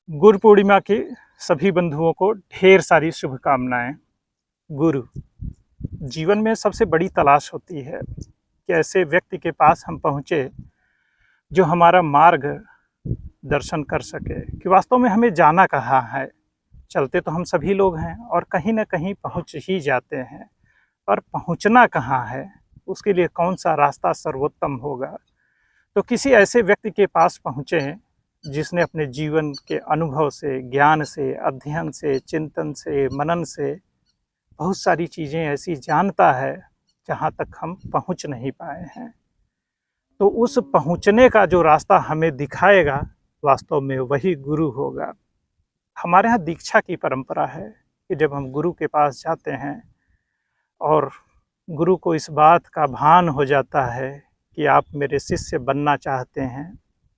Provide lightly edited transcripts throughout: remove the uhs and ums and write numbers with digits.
गुरु पूर्णिमा की सभी बंधुओं को ढेर सारी शुभकामनाएं। गुरु जीवन में सबसे बड़ी तलाश होती है कि ऐसे व्यक्ति के पास हम पहुँचे जो हमारा मार्ग दर्शन कर सके कि वास्तव में हमें जाना कहाँ है। चलते तो हम सभी लोग हैं और कहीं न कहीं पहुँच ही जाते हैं, पर पहुँचना कहाँ है, उसके लिए कौन सा रास्ता सर्वोत्तम होगा। तो किसी ऐसे व्यक्ति के पास पहुँचें जिसने अपने जीवन के अनुभव से, ज्ञान से, अध्ययन से, चिंतन से, मनन से बहुत सारी चीज़ें ऐसी जानता है जहाँ तक हम पहुँच नहीं पाए हैं। तो उस पहुँचने का जो रास्ता हमें दिखाएगा, वास्तव में वही गुरु होगा। हमारे यहाँ दीक्षा की परंपरा है कि जब हम गुरु के पास जाते हैं और गुरु को इस बात का भान हो जाता है कि आप मेरे शिष्य बनना चाहते हैं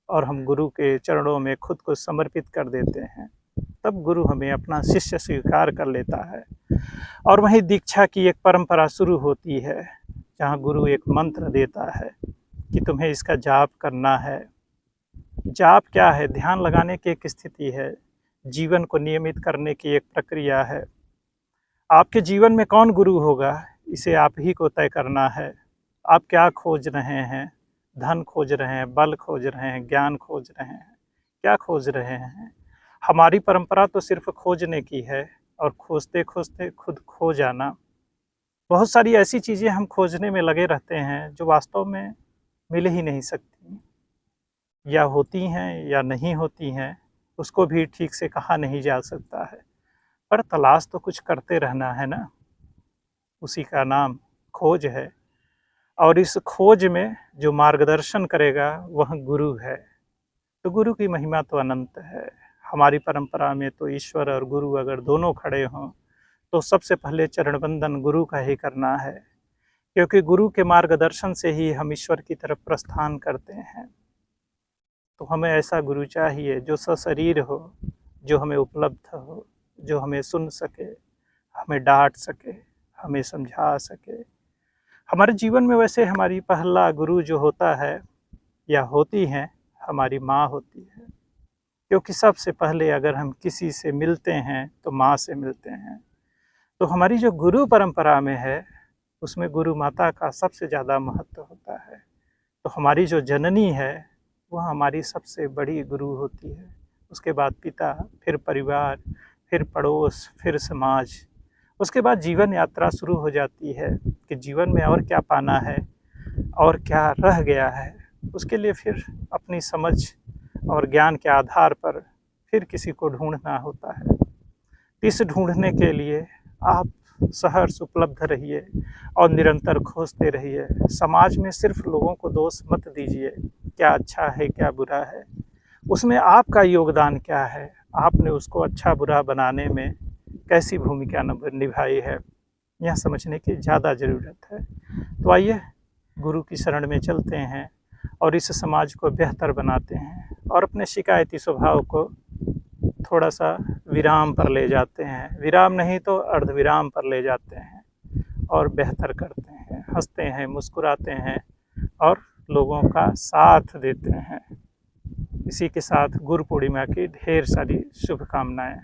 और हम गुरु के चरणों में खुद को समर्पित कर देते हैं, तब गुरु हमें अपना शिष्य स्वीकार कर लेता है। और वहीं दीक्षा की एक परंपरा शुरू होती है जहाँ गुरु एक मंत्र देता है कि तुम्हें इसका जाप करना है। जाप क्या है? ध्यान लगाने की एक स्थिति है, जीवन को नियमित करने की एक प्रक्रिया है। आपके जीवन में कौन गुरु होगा, इसे आप ही को तय करना है। आप क्या खोज रहे हैं? धन खोज रहे हैं, बल खोज रहे हैं, ज्ञान खोज रहे हैं, क्या खोज रहे हैं? हमारी परंपरा तो सिर्फ खोजने की है और खोजते खोजते खुद खो जाना। बहुत सारी ऐसी चीज़ें हम खोजने में लगे रहते हैं जो वास्तव में मिल ही नहीं सकती, या होती हैं या नहीं होती हैं, उसको भी ठीक से कहा नहीं जा सकता है। पर तलाश तो कुछ करते रहना है ना, उसी का नाम खोज है। और इस खोज में जो मार्गदर्शन करेगा वह गुरु है। तो गुरु की महिमा तो अनंत है। हमारी परंपरा में तो ईश्वर और गुरु अगर दोनों खड़े हों तो सबसे पहले चरण वंदन गुरु का ही करना है, क्योंकि गुरु के मार्गदर्शन से ही हम ईश्वर की तरफ प्रस्थान करते हैं। तो हमें ऐसा गुरु चाहिए जो सशरीर हो, जो हमें उपलब्ध हो, जो हमें सुन सके, हमें डांट सके, हमें समझा सके। हमारे जीवन में वैसे हमारी पहला गुरु जो होता है या होती हैं, हमारी माँ होती है, क्योंकि सबसे पहले अगर हम किसी से मिलते हैं तो माँ से मिलते हैं। तो हमारी जो गुरु परंपरा में है, उसमें गुरु माता का सबसे ज़्यादा महत्व होता है। तो हमारी जो जननी है वह हमारी सबसे बड़ी गुरु होती है। उसके बाद पिता, फिर परिवार, फिर पड़ोस, फिर समाज। उसके बाद जीवन यात्रा शुरू हो जाती है कि जीवन में और क्या पाना है और क्या रह गया है। उसके लिए फिर अपनी समझ और ज्ञान के आधार पर फिर किसी को ढूंढना होता है। इस ढूंढने के लिए आप सहर्ष उपलब्ध रहिए और निरंतर खोजते रहिए। समाज में सिर्फ लोगों को दोष मत दीजिए, क्या अच्छा है क्या बुरा है, उसमें आपका योगदान क्या है, आपने उसको अच्छा बुरा बनाने में कैसी भूमिका निभाई है, यह समझने की ज़्यादा ज़रूरत है। तो आइए गुरु की शरण में चलते हैं और इस समाज को बेहतर बनाते हैं और अपने शिकायती स्वभाव को थोड़ा सा विराम पर ले जाते हैं, विराम नहीं तो अर्धविराम पर ले जाते हैं और बेहतर करते हैं, हंसते हैं, मुस्कुराते हैं और लोगों का साथ देते हैं। इसी के साथ गुरु पूर्णिमा की ढेर सारी शुभकामनाएं।